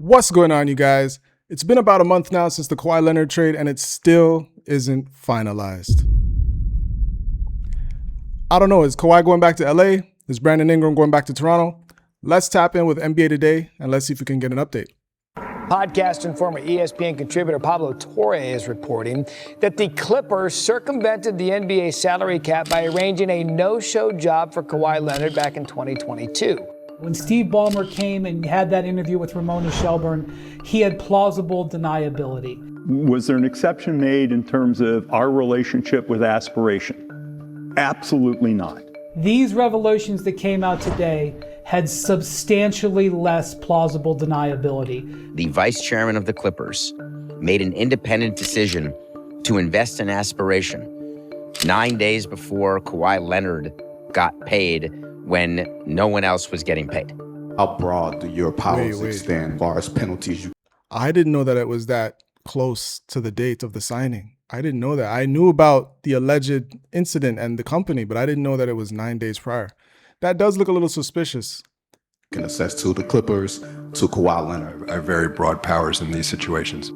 What's going on, you guys? It's been about a month now since the Kawhi Leonard trade, and it still isn't finalized. I don't know, is Kawhi going back to LA? Is Brandon Ingram going back to Toronto? Let's tap in with NBA Today, and let's see if we can get an update. Podcast and former ESPN contributor Pablo Torre is reporting that the Clippers circumvented the NBA salary cap by arranging a no-show job for Kawhi Leonard back in 2022. When Steve Ballmer came and had that interview with Ramona Shelburne, he had plausible deniability. Was there an exception made in terms of our relationship with aspiration? Absolutely not. These revelations that came out today had substantially less plausible deniability. The vice chairman of the Clippers made an independent decision to invest in aspiration 9 days before Kawhi Leonard got paid when no one else was getting paid. How broad do your powers extend as far as penalties? I didn't know that it was that close to the date of the signing. I didn't know that. I knew about the alleged incident and the company, but I didn't know that it was 9 days prior. That does look a little suspicious. Can assess to the Clippers, to Kawhi Leonard, are very broad powers in these situations.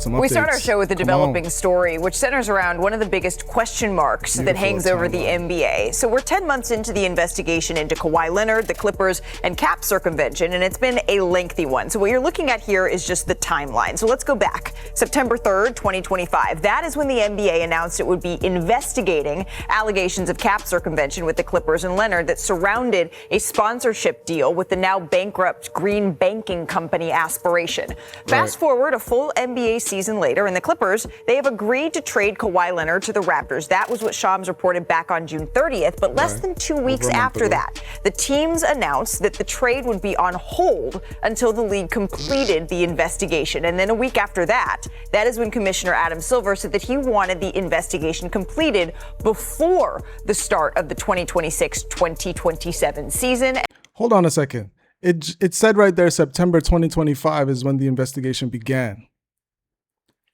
We start our show with a developing story, which centers around one of the biggest question marks that hangs over the NBA. So we're 10 months into the investigation into Kawhi Leonard, the Clippers, and cap circumvention, and it's been a lengthy one. So what you're looking at here is just the timeline. So let's go back. September 3rd, 2025. That is when the NBA announced it would be investigating allegations of cap circumvention with the Clippers and Leonard that surrounded a sponsorship deal with the now bankrupt green banking company Aspiration. Fast forward a full NBA season later, and the Clippers, they have agreed to trade Kawhi Leonard to the Raptors. That was what Shams reported back on June 30th, but less than 2 weeks after that, the teams announced that the trade would be on hold until the league completed the investigation. And then a week after that, that is when Commissioner Adam Silver said that he wanted the investigation completed before the start of the 2026-2027 season. Hold on a second. It said right there September 2025 is when the investigation began.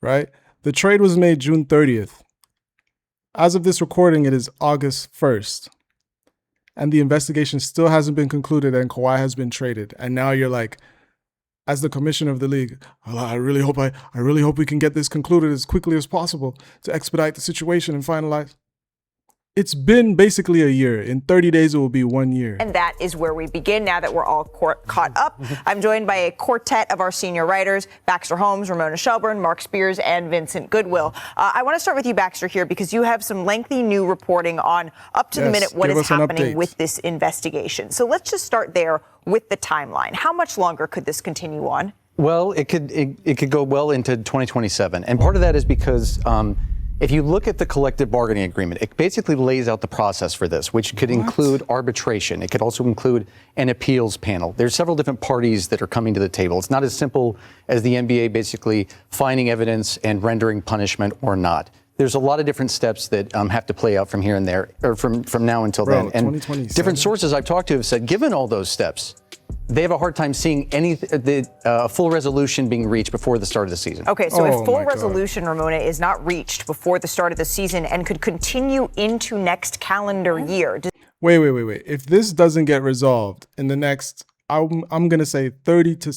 Right? The trade was made June 30th. As of this recording, it is August 1st. And the investigation still hasn't been concluded and Kawhi has been traded. And now you're like, as the commissioner of the league, I really hope we can get this concluded as quickly as possible to expedite the situation and finalize. It's been basically a year. In 30 days, it will be 1 year. And that is where we begin now that we're all caught up. I'm joined by a quartet of our senior writers, Baxter Holmes, Ramona Shelburne, Mark Spears, and Vincent Goodwill. I want to start with you, Baxter, here, because you have some lengthy new reporting on up to the minute what is happening with this investigation. So let's just start there with the timeline. How much longer could this continue on? Well, it could go well into 2027. And part of that is because if you look at the collective bargaining agreement, it basically lays out the process for this, which could include arbitration. It could also include an appeals panel. There's several different parties that are coming to the table. It's not as simple as the NBA basically finding evidence and rendering punishment or not. There's a lot of different steps that have to play out from here and there, or from now until then. And different sources I've talked to have said, given all those steps, they have a hard time seeing a full resolution being reached before the start of the season. Okay, so if full resolution, Ramona, is not reached before the start of the season and could continue into next calendar year. Wait. If this doesn't get resolved in the next, I'm going to say 30 to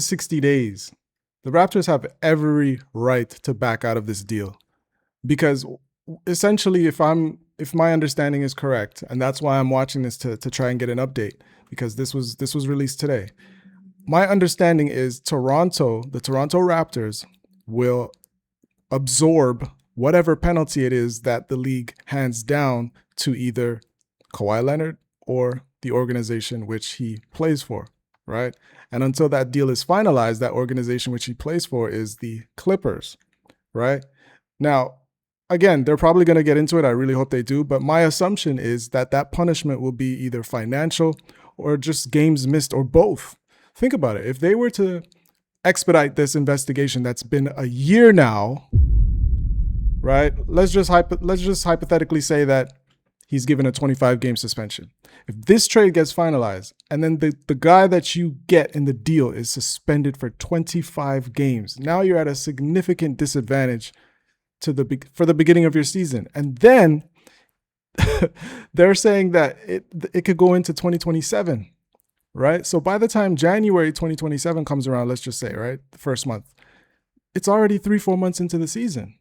60 days, the Raptors have every right to back out of this deal. Because essentially, if my understanding is correct, and that's why I'm watching this to try and get an update, because this was released today. My understanding is the Toronto Raptors will absorb whatever penalty it is that the league hands down to either Kawhi Leonard or the organization which he plays for, right? And until that deal is finalized, that organization which he plays for is the Clippers, right? Now, again, they're probably going to get into it. I really hope they do. But my assumption is that punishment will be either financial or just games missed or both. Think about it. If they were to expedite this investigation that's been a year now, right? Let's just hypothetically say that he's given a 25-game suspension. If this trade gets finalized and then the guy that you get in the deal is suspended for 25 games, now you're at a significant disadvantage for the beginning of your season. And then they're saying that it could go into 2027, right? So by the time January 2027 comes around, let's just say, right, the first month, it's already 3-4 months into the season.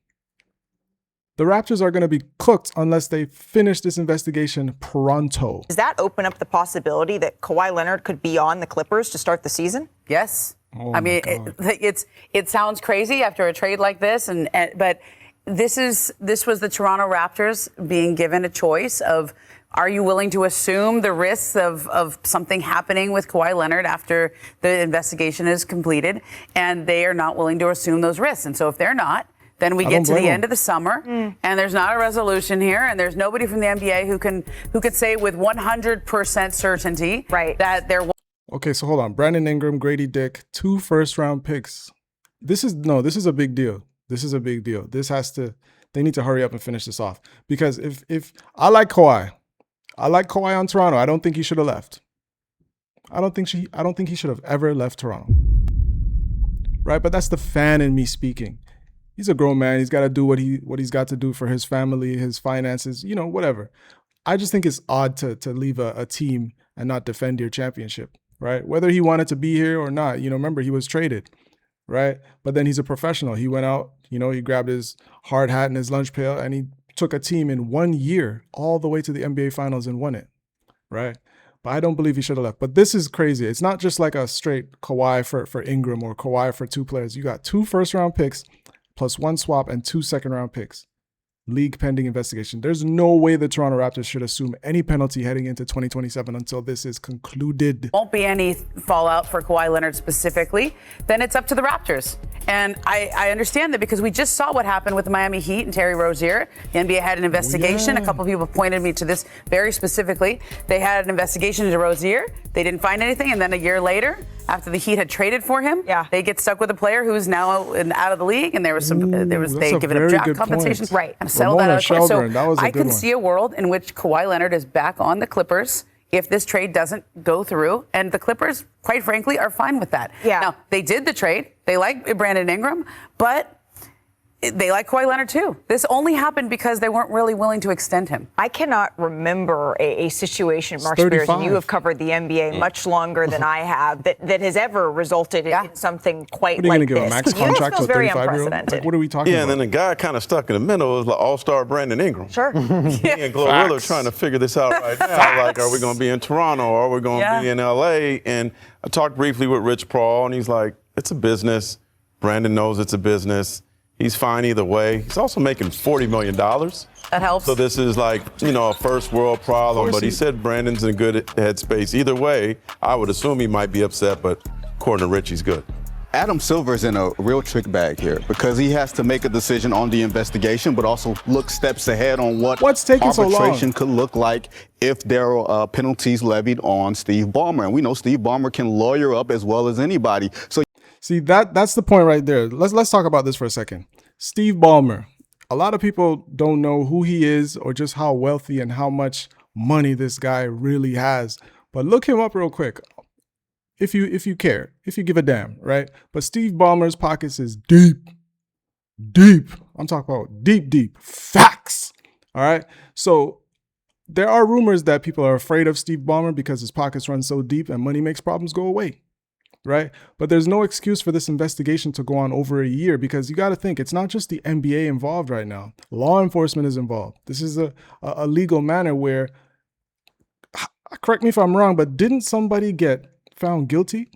The Raptors are going to be cooked unless they finish this investigation pronto. Does that open up the possibility that Kawhi Leonard could be on the Clippers to start the season? Yes. Oh I mean, it sounds crazy after a trade like this, but this was the Toronto Raptors being given a choice of, are you willing to assume the risks of something happening with Kawhi Leonard after the investigation is completed? And they are not willing to assume those risks. And so if they're not, then we get to the end of the summer, and there's not a resolution here, and there's nobody from the NBA who could say with 100% certainty that there. Okay, so hold on. Brandon Ingram, Grady Dick, 2 first-round picks. This is a big deal. This is a big deal. They need to hurry up and finish this off. Because if I like Kawhi on Toronto. I don't think he should have left. I don't think he should have ever left Toronto. Right? But that's the fan in me speaking. He's a grown man. He's got to do what he's got to do for his family, his finances, whatever. I just think it's odd to leave a team and not defend your championship, right? Whether he wanted to be here or not, remember he was traded, right? But then he's a professional. He went out, he grabbed his hard hat and his lunch pail and he took a team in 1 year all the way to the NBA Finals and won it, right? But I don't believe he should have left. But this is crazy. It's not just like a straight Kawhi for Ingram or Kawhi for 2 players. You got 2 first-round picks plus 1 swap and 2 second-round picks. League pending investigation. There's no way the Toronto Raptors should assume any penalty heading into 2027 until this is concluded. Won't be any fallout for Kawhi Leonard specifically. Then it's up to the Raptors. And I understand that because we just saw what happened with the Miami Heat and Terry Rozier. The NBA had an investigation. A couple of people pointed me to this very specifically. They had an investigation into Rozier. They didn't find anything. And then a year later, after the Heat had traded for him, they get stuck with a player who's now out of the league. And they given him draft compensation. Right. And settled that out of court. So I can one. see a world in which Kawhi Leonard is back on the Clippers if this trade doesn't go through. And the Clippers, quite frankly, are fine with that. Yeah. Now, they did the trade. They like Brandon Ingram, but they like Kawhi Leonard too. This only happened because they weren't really willing to extend him. I cannot remember a situation, Mark Spears, and you have covered the NBA much longer than I have, that has ever resulted in something quite What are you like going to give a this. max contract to a very 35-year-old? unprecedented. Like, what are we talking about? Yeah, and then the guy kind of stuck in the middle is like all-star Brandon Ingram. Sure. He and Glorilla trying to figure this out right now. Like, are we going to be in Toronto or are we going to be in LA? And I talked briefly with Rich Paul, and he's like, it's a business. Brandon knows it's a business. He's fine either way. He's also making $40 million. That helps. So this is like, a first world problem. But he said Brandon's in a good headspace. Either way, I would assume he might be upset, but according to Rich, he's good. Adam Silver's in a real trick bag here because he has to make a decision on the investigation, but also look steps ahead on what's taking so long? Arbitration could look like if there are penalties levied on Steve Ballmer. And we know Steve Ballmer can lawyer up as well as anybody. So see, that's the point right there. Let's talk about this for a second. Steve Ballmer. A lot of people don't know who he is or just how wealthy and how much money this guy really has. But look him up real quick. If you care, if you give a damn, right? But Steve Ballmer's pockets is deep. I'm talking about deep facts. All right. So there are rumors that people are afraid of Steve Ballmer because his pockets run so deep and money makes problems go away. Right. But there's no excuse for this investigation to go on over a year because you got to think it's not just the NBA involved right now. Law enforcement is involved. This is a legal matter where, correct me if I'm wrong, but didn't somebody get found guilty?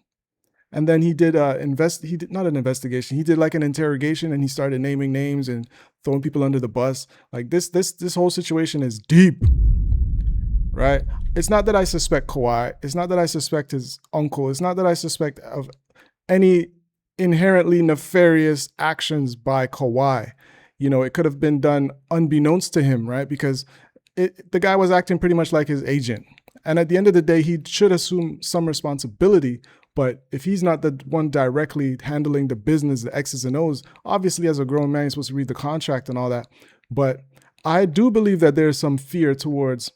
And then he did not an investigation. He did like an interrogation and he started naming names and throwing people under the bus. Like this whole situation is deep. Right? It's not that I suspect Kawhi. It's not that I suspect his uncle. It's not that I suspect of any inherently nefarious actions by Kawhi. It could have been done unbeknownst to him, right? Because the guy was acting pretty much like his agent. And at the end of the day, he should assume some responsibility. But if he's not the one directly handling the business, the X's and O's, obviously as a grown man, he's supposed to read the contract and all that. But I do believe that there's some fear towards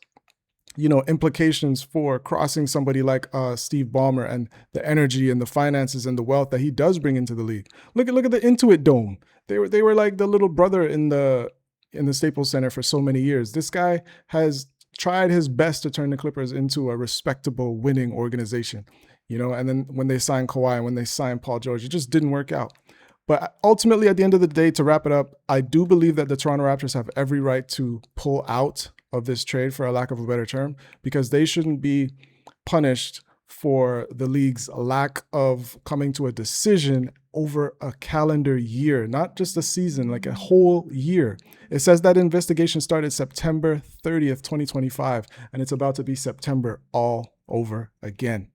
implications for crossing somebody like Steve Ballmer and the energy and the finances and the wealth that he does bring into the league. Look at the Intuit Dome. They were like the little brother in the in the Staples Center for so many years. This guy has tried his best to turn the Clippers into a respectable, winning organization, you know, and then when they signed Kawhi and when they signed Paul George, it just didn't work out. But ultimately, at the end of the day, to wrap it up, I do believe that the Toronto Raptors have every right to pull out of this trade, for a lack of a better term, because they shouldn't be punished for the league's lack of coming to a decision over a calendar year, not just a season, like a whole year. It says that investigation started September 30th, 2025, and it's about to be September all over again.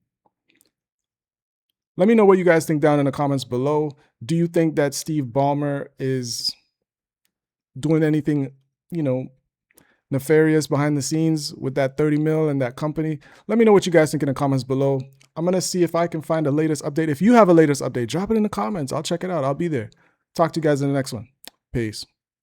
Let me know what you guys think down in the comments below. Do you think that Steve Ballmer is doing anything, you know, nefarious behind the scenes with that 30 mil and that company? Let me know what you guys think in the comments below. I'm going to see if I can find a latest update. If you have a latest update, drop it in the comments. I'll check it out. I'll be there. Talk to you guys in the next one. Peace.